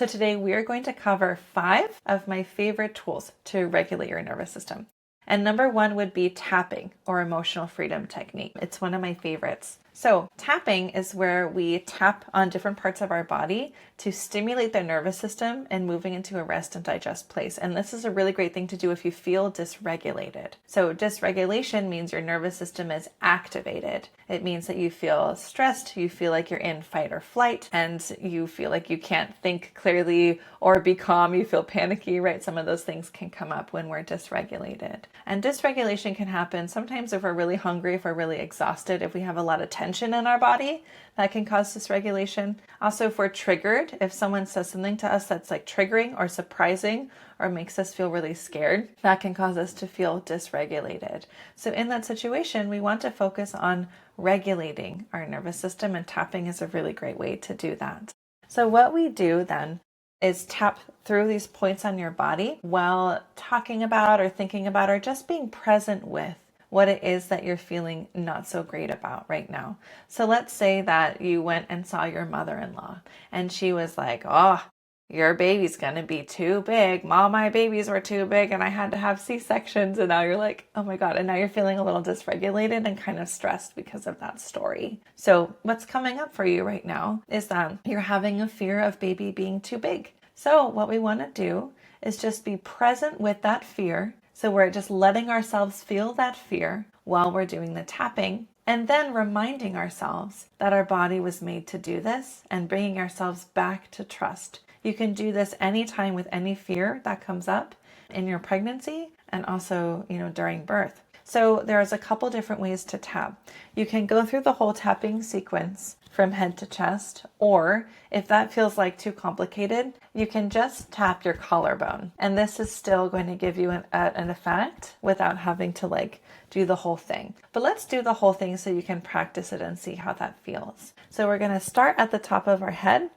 today we are going to cover 5 of my favorite tools to regulate your nervous system. And number 1 would be tapping, or emotional freedom technique. It's one of my favorites. So tapping is where we tap on different parts of our body to stimulate the nervous system and moving into a rest and digest place. And this is a really great thing to do if you feel dysregulated. So dysregulation means your nervous system is activated. It means that you feel stressed, you feel like you're in fight or flight, and you feel like you can't think clearly or be calm. You feel panicky, right? Some of those things can come up when we're dysregulated. And dysregulation can happen sometimes if we're really hungry, if we're really exhausted, if we have a lot of tension in our body, that can cause dysregulation. Also, if we're triggered, if someone says something to us that's like triggering or surprising or makes us feel really scared, that can cause us to feel dysregulated. So in that situation, we want to focus on regulating our nervous system, and tapping is a really great way to do that. So what we do then is tap through these points on your body while talking about or thinking about or just being present with what it is that you're feeling not so great about right now. So let's say that you went and saw your mother-in-law and she was like, "Oh, your baby's gonna be too big. All my babies were too big and I had to have C-sections." And now you're like, "Oh my God." And now you're feeling a little dysregulated and kind of stressed because of that story. So what's coming up for you right now is that you're having a fear of baby being too big. So what we want to do is just be present with that fear. So we're just letting ourselves feel that fear while we're doing the tapping, and then reminding ourselves that our body was made to do this and bringing ourselves back to trust. You can do this anytime with any fear that comes up in your pregnancy and also, during birth. So there's a couple different ways to tap. You can go through the whole tapping sequence from head to chest, or if that feels like too complicated, you can just tap your collarbone. And this is still going to give you an effect without having to do the whole thing. But let's do the whole thing so you can practice it and see how that feels. So we're going to start at the top of our head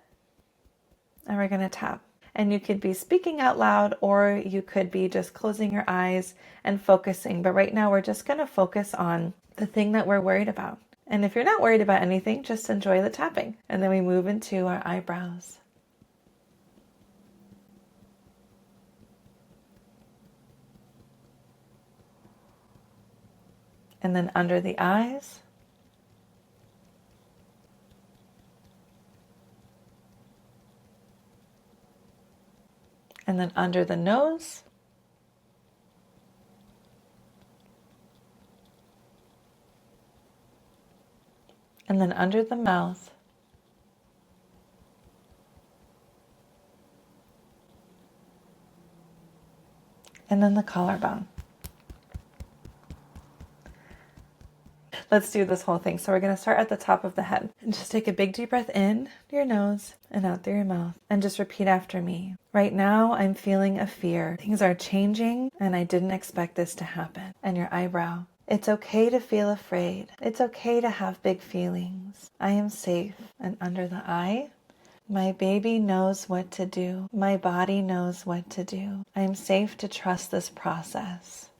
and we're going to tap. And you could be speaking out loud, or you could be just closing your eyes and focusing. But right now we're just going to focus on the thing that we're worried about. And if you're not worried about anything, just enjoy the tapping. And then we move into our eyebrows. And then under the eyes. And then under the nose. And then under the mouth. And then the collarbone. Let's do this whole thing. So we're going to start at the top of the head. And just take a big deep breath in through your nose and out through your mouth. And just repeat after me. Right now, I'm feeling a fear. Things are changing and I didn't expect this to happen. And your eyebrow. It's okay to feel afraid. It's okay to have big feelings. I am safe. And under the eye, my baby knows what to do. My body knows what to do. I am safe to trust this process.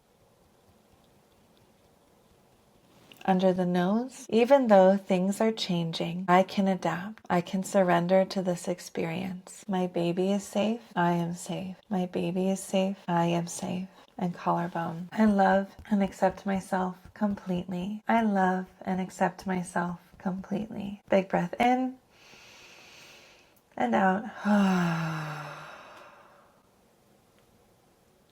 Under the nose, even though things are changing, I can adapt. I can surrender to this experience. My baby is safe. I am safe. My baby is safe. I am safe. And collarbone. I love and accept myself completely. I love and accept myself completely. Big breath in and out.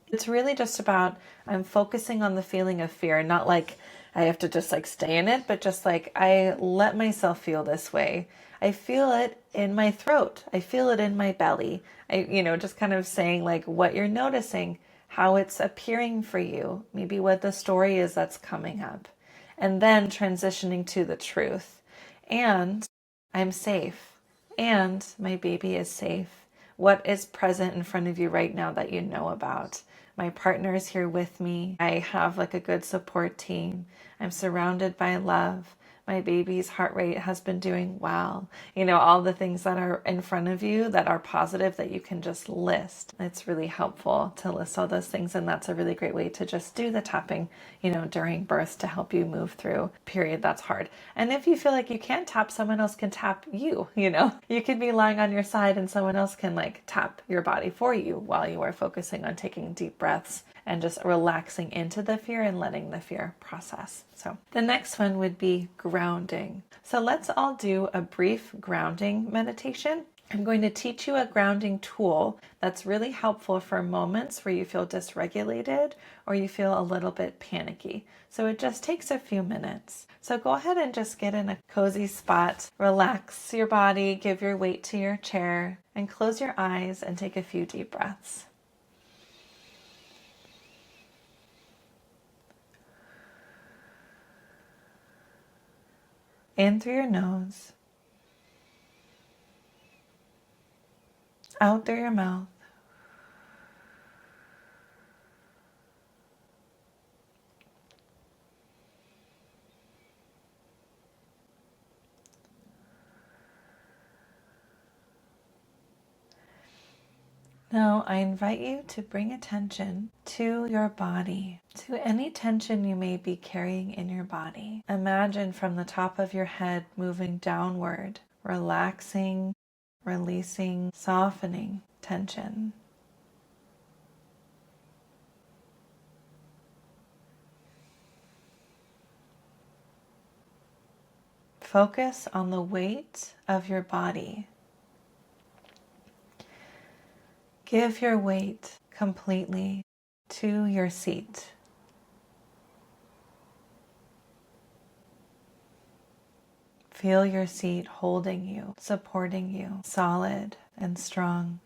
It's really just about, I'm focusing on the feeling of fear, not like I have to just stay in it, but just I let myself feel this way. I feel it in my throat. I feel it in my belly. Just kind of saying what you're noticing, how it's appearing for you, maybe what the story is that's coming up, and then transitioning to the truth. And I'm safe, and my baby is safe. What is present in front of you right now that you know about? My partner is here with me. I have a good support team. I'm surrounded by love. My baby's heart rate has been doing well. All the things that are in front of you that are positive that you can just list. It's really helpful to list all those things, and that's a really great way to just do the tapping, during birth to help you move through a period that's hard. And if you feel like you can't tap, someone else can tap you, You could be lying on your side and someone else can tap your body for you while you are focusing on taking deep breaths and just relaxing into the fear and letting the fear process. So the next one would be grounding. So let's all do a brief grounding meditation. I'm going to teach you a grounding tool that's really helpful for moments where you feel dysregulated or you feel a little bit panicky. So it just takes a few minutes. So go ahead and just get in a cozy spot, relax your body, give your weight to your chair, and close your eyes and take a few deep breaths. In through your nose, out through your mouth. Now, I invite you to bring attention to your body, to any tension you may be carrying in your body. Imagine from the top of your head moving downward, relaxing, releasing, softening tension. Focus on the weight of your body. Give your weight completely to your seat. Feel your seat holding you, supporting you, solid and strong.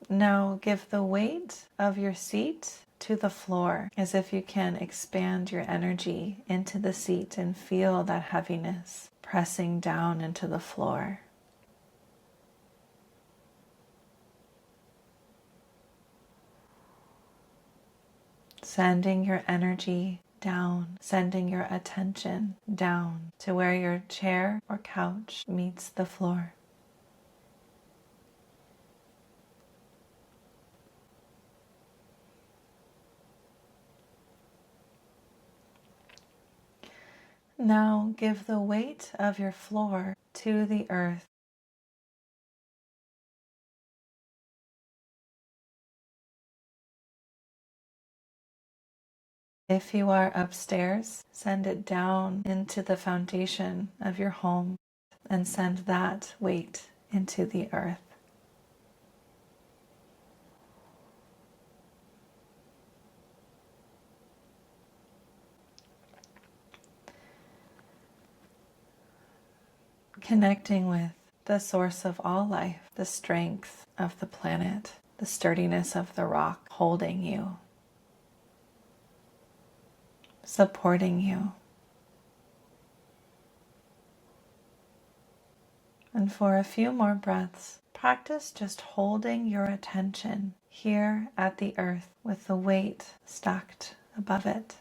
Now give the weight of your seat to the floor as if you can expand your energy into the seat and feel that heaviness pressing down into the floor. Sending your energy down, sending your attention down to where your chair or couch meets the floor. Now give the weight of your floor to the earth. If you are upstairs, send it down into the foundation of your home and send that weight into the earth. Connecting with the source of all life, the strength of the planet, the sturdiness of the rock holding you, supporting you. And for a few more breaths, practice just holding your attention here at the earth with the weight stacked above it.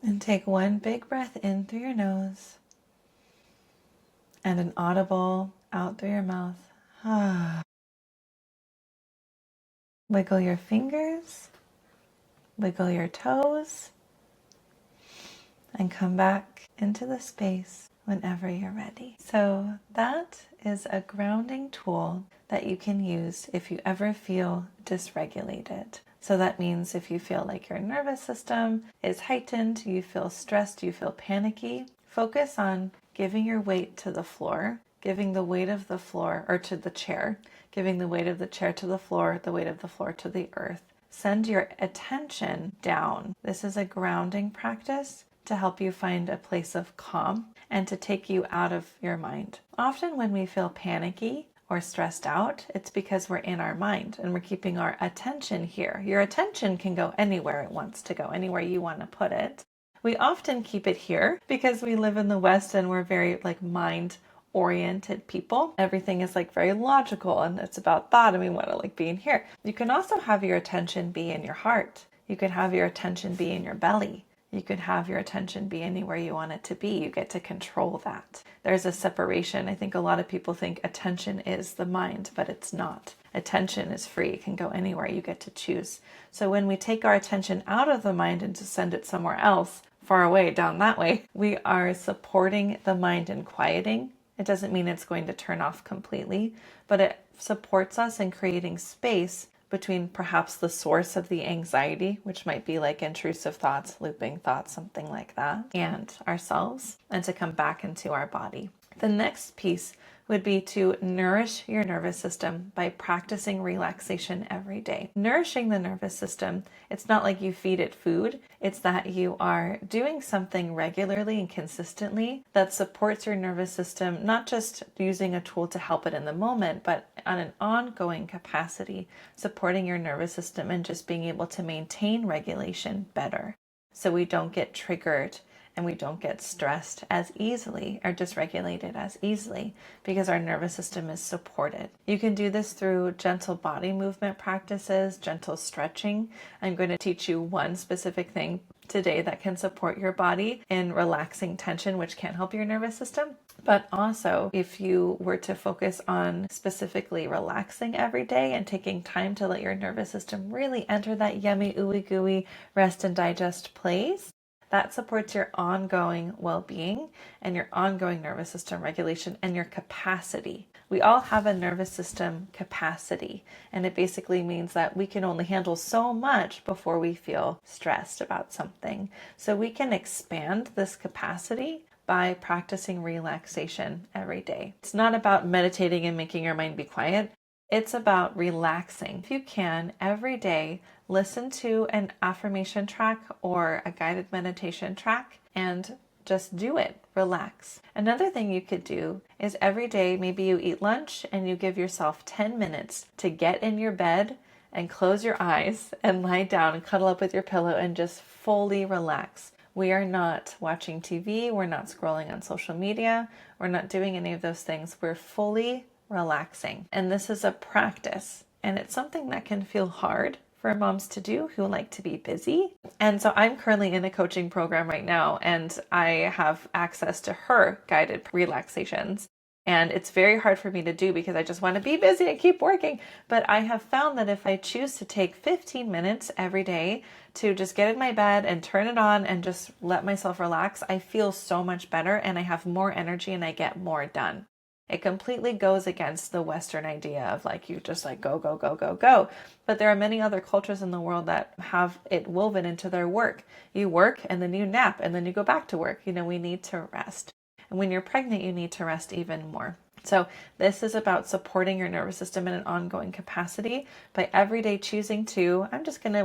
And take one big breath in through your nose and an audible out through your mouth. Wiggle your fingers, wiggle your toes, and come back into the space whenever you're ready. So that is a grounding tool that you can use if you ever feel dysregulated. So that means if you feel like your nervous system is heightened, you feel stressed, you feel panicky, focus on giving your weight to the floor, giving the weight of the floor, or to the chair, giving the weight of the chair to the floor, the weight of the floor to the earth. Send your attention down. This is a grounding practice to help you find a place of calm and to take you out of your mind. Often when we feel panicky or stressed out, it's because we're in our mind and we're keeping our attention here. Your attention can go anywhere it wants to go, anywhere you want to put it. We often keep it here because we live in the West and we're very mind oriented people. Everything is very logical and it's about thought, and we want to be in here. You can also have your attention be in your heart. You can have your attention be in your belly. You can have your attention be anywhere you want it to be. You get to control that. There's a separation. I think a lot of people think attention is the mind, but it's not. Attention is free. It can go anywhere. You get to choose. So when we take our attention out of the mind and to send it somewhere else, far away, down that way, we are supporting the mind in quieting. It doesn't mean it's going to turn off completely, but it supports us in creating space between perhaps the source of the anxiety, which might be intrusive thoughts, looping thoughts, something like that, and ourselves, and to come back into our body. The next piece would be to nourish your nervous system by practicing relaxation every day. Nourishing the nervous system, it's not like you feed it food. It's that you are doing something regularly and consistently that supports your nervous system, not just using a tool to help it in the moment, but on an ongoing capacity, supporting your nervous system and just being able to maintain regulation better so we don't get triggered and we don't get stressed as easily or dysregulated as easily because our nervous system is supported. You can do this through gentle body movement practices, gentle stretching. I'm going to teach you one specific thing today that can support your body in relaxing tension, which can help your nervous system. But also, if you were to focus on specifically relaxing every day and taking time to let your nervous system really enter that yummy, ooey gooey rest and digest place, that supports your ongoing well-being and your ongoing nervous system regulation and your capacity. We all have a nervous system capacity, and it basically means that we can only handle so much before we feel stressed about something. So we can expand this capacity by practicing relaxation every day. It's not about meditating and making your mind be quiet. It's about relaxing. If you can, every day, listen to an affirmation track or a guided meditation track and just do it. Relax. Another thing you could do is every day, maybe you eat lunch and you give yourself 10 minutes to get in your bed and close your eyes and lie down and cuddle up with your pillow and just fully relax. We are not watching TV. We're not scrolling on social media. We're not doing any of those things. We're fully relaxing. And this is a practice. And it's something that can feel hard for moms to do who like to be busy. And so I'm currently in a coaching program right now, and I have access to her guided relaxations. And it's very hard for me to do because I just want to be busy and keep working. But I have found that if I choose to take 15 minutes every day to just get in my bed and turn it on and just let myself relax, I feel so much better and I have more energy and I get more done. It completely goes against the Western idea of you just go, go, go, go, go. But there are many other cultures in the world that have it woven into their work. You work and then you nap and then you go back to work. We need to rest. And when you're pregnant, you need to rest even more. So this is about supporting your nervous system in an ongoing capacity by every day choosing to,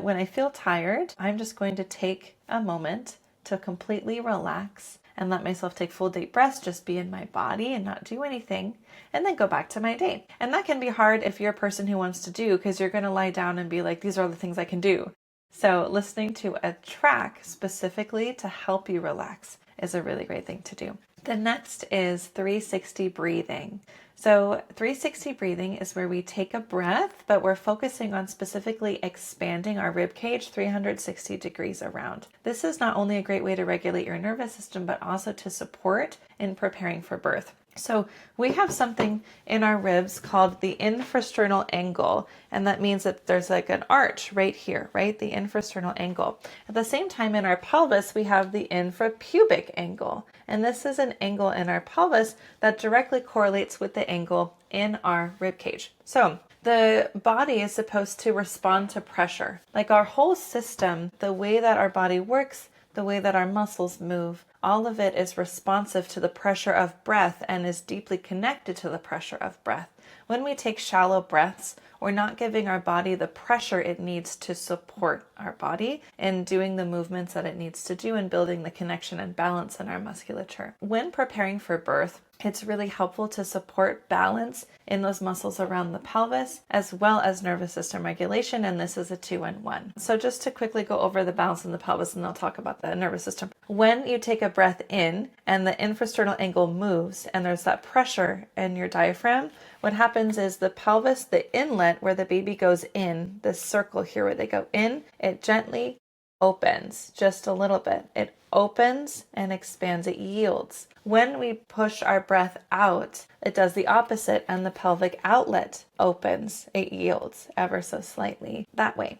when I feel tired, I'm just going to take a moment to completely relax and let myself take full deep breaths, just be in my body and not do anything, and then go back to my day. And that can be hard if you're a person who wants to do, because you're going to lie down and be like, these are the things I can do. So listening to a track specifically to help you relax is a really great thing to do. The next is 360 breathing. So 360 breathing is where we take a breath, but we're focusing on specifically expanding our rib cage 360 degrees around. This is not only a great way to regulate your nervous system, but also to support in preparing for birth. So we have something in our ribs called the infrasternal angle, and that means that there's an arch right here, right? The infrasternal angle. At the same time, in our pelvis, we have the infrapubic angle, and this is an angle in our pelvis that directly correlates with the angle in our rib cage. So the body is supposed to respond to pressure. Our whole system, the way that our body works, the way that our muscles move, all of it is responsive to the pressure of breath and is deeply connected to the pressure of breath. When we take shallow breaths we're not giving our body the pressure it needs to support our body and doing the movements that it needs to do and building the connection and balance in our musculature. When preparing for birth, it's really helpful to support balance in those muscles around the pelvis, as well as nervous system regulation, and this is a 2-in-1. So just to quickly go over the balance in the pelvis, and I'll talk about the nervous system. When you take a breath in and the infrasternal angle moves and there's that pressure in your diaphragm, what happens is the pelvis, the inlet where the baby goes in, this circle here where they go in, it gently opens just a little bit. It opens and expands, it yields. When we push our breath out, it does the opposite and the pelvic outlet opens, it yields ever so slightly that way.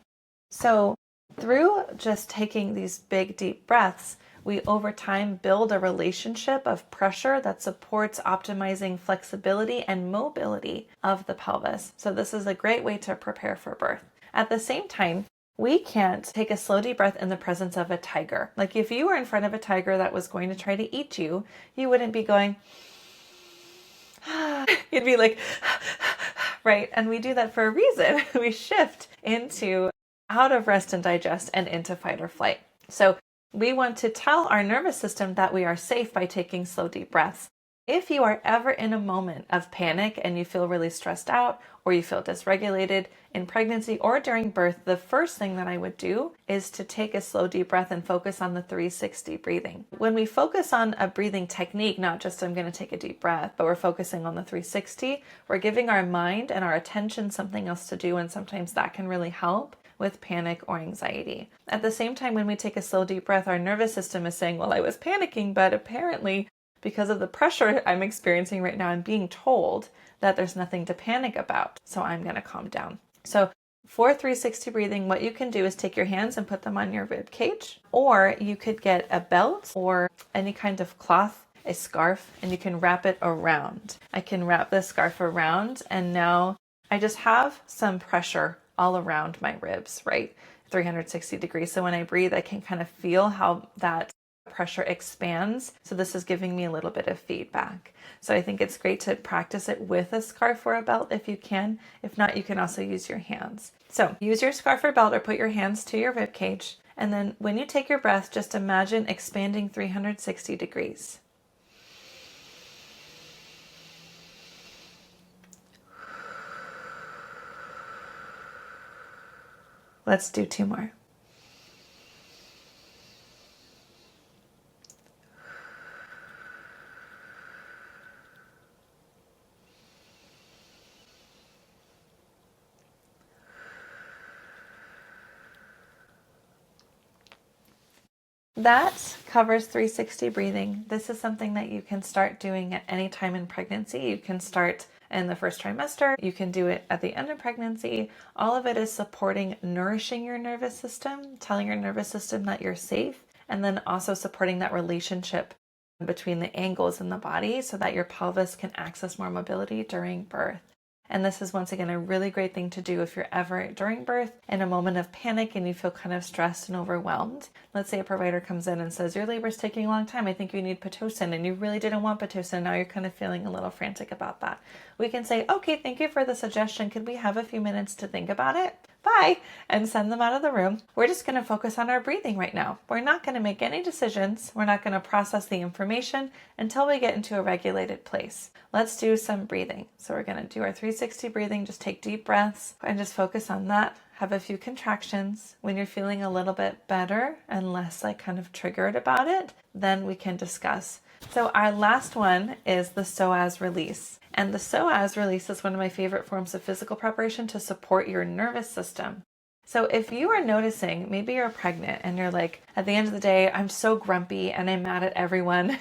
So through just taking these big deep breaths, we over time build a relationship of pressure that supports optimizing flexibility and mobility of the pelvis. So this is a great way to prepare for birth. At the same time, we can't take a slow deep breath in the presence of a tiger. Like if you were in front of a tiger that was going to try to eat you, you wouldn't be going, you'd be like, right? And we do that for a reason. We shift into out of rest and digest and into fight or flight. So we want to tell our nervous system that we are safe by taking slow deep breaths. If you are ever in a moment of panic and you feel really stressed out or you feel dysregulated in pregnancy or during birth, the first thing that I would do is to take a slow deep breath and focus on the 360 breathing. When we focus on a breathing technique, not just I'm going to take a deep breath, but we're focusing on the 360, we're giving our mind and our attention something else to do, and sometimes that can really help with panic or anxiety. At the same time, when we take a slow deep breath, our nervous system is saying, well, I was panicking, but apparently because of the pressure I'm experiencing right now, I'm being told that there's nothing to panic about. So I'm going to calm down. So for 360 breathing, what you can do is take your hands and put them on your rib cage, or you could get a belt or any kind of cloth, a scarf, and you can wrap it around. I can wrap this scarf around, and now I just have some pressure all around my ribs, right? 360 degrees. So when I breathe, I can kind of feel how that pressure expands. So this is giving me a little bit of feedback. So I think it's great to practice it with a scarf or a belt if you can. If not, you can also use your hands. So use your scarf or belt or put your hands to your rib cage. And then when you take your breath, just imagine expanding 360 degrees. Let's do 2 more. That covers 360 breathing. This is something that you can start doing at any time in pregnancy. You can start in the first trimester. You can do it at the end of pregnancy. All of it is supporting nourishing your nervous system, telling your nervous system that you're safe, and then also supporting that relationship between the angles in the body so that your pelvis can access more mobility during birth. And this is once again a really great thing to do if you're ever during birth in a moment of panic and you feel kind of stressed and overwhelmed. Let's say a provider comes in and says, your labor's taking a long time, I think you need Pitocin, and you really didn't want Pitocin, now you're kind of feeling a little frantic about that. We can say, okay, thank you for the suggestion. Could we have a few minutes to think about it? Bye, and send them out of the room. We're just going to focus on our breathing right now. We're not going to make any decisions. We're not going to process the information until we get into a regulated place. Let's do some breathing. So we're going to do our 360 breathing. Just take deep breaths and just focus on that. Have a few contractions. When you're feeling a little bit better and less like kind of triggered about it, then we can discuss. So our last one is the psoas release. And the psoas release is one of my favorite forms of physical preparation to support your nervous system. So if you are noticing, maybe you're pregnant and you're like, at the end of the day, I'm so grumpy and I'm mad at everyone.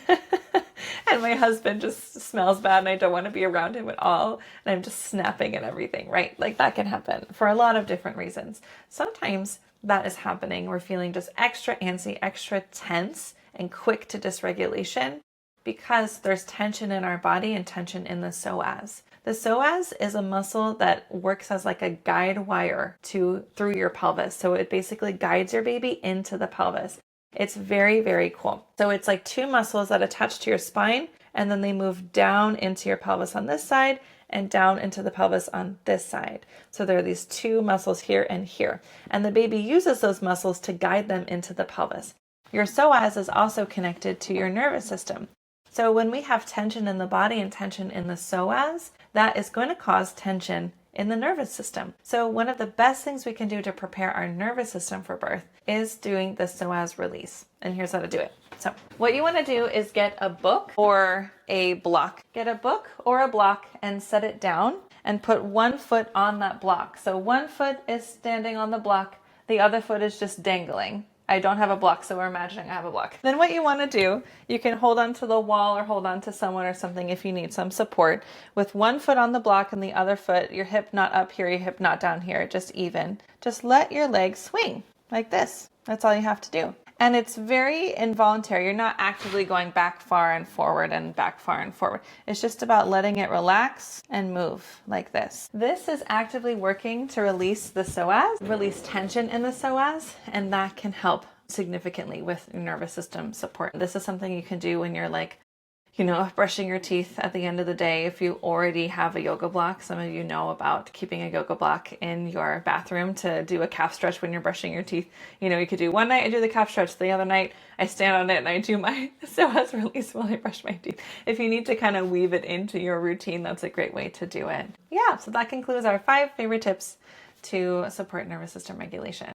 And my husband just smells bad and I don't want to be around him at all. And I'm just snapping at everything, right? Like that can happen for a lot of different reasons. Sometimes that is happening. We're feeling just extra antsy, extra tense and quick to dysregulation because there's tension in our body and tension in the psoas. The psoas is a muscle that works as like a guide wire through your pelvis. So it basically guides your baby into the pelvis. It's very, very cool. So it's like 2 muscles that attach to your spine and then they move down into your pelvis on this side and down into the pelvis on this side. So there are these two muscles here and here, and the baby uses those muscles to guide them into the pelvis. Your psoas is also connected to your nervous system. So when we have tension in the body and tension in the psoas, that is going to cause tension in the nervous system. So one of the best things we can do to prepare our nervous system for birth is doing the psoas release. And here's how to do it. So what you want to do is get a book or a block. Get a book or a block and set it down and put one foot on that block. So one foot is standing on the block, the other foot is just dangling. I don't have a block, so we're imagining I have a block. Then what you want to do, you can hold on to the wall or hold on to someone or something if you need some support. With one foot on the block and the other foot, your hip not up here, your hip not down here, just even. Just let your legs swing like this. That's all you have to do. And it's very involuntary. You're not actively going back far and forward and back far and forward. It's just about letting it relax and move like this. This is actively working to release the psoas, release tension in the psoas, and that can help significantly with nervous system support. This is something you can do when you're like, brushing your teeth at the end of the day. If you already have a yoga block, some of you know about keeping a yoga block in your bathroom to do a calf stretch when you're brushing your teeth. You could do one night I do the calf stretch, the other night I stand on it and I do my psoas release while I brush my teeth. If you need to kind of weave it into your routine, that's a great way to do it. Yeah, so that concludes our 5 favorite tips to support nervous system regulation.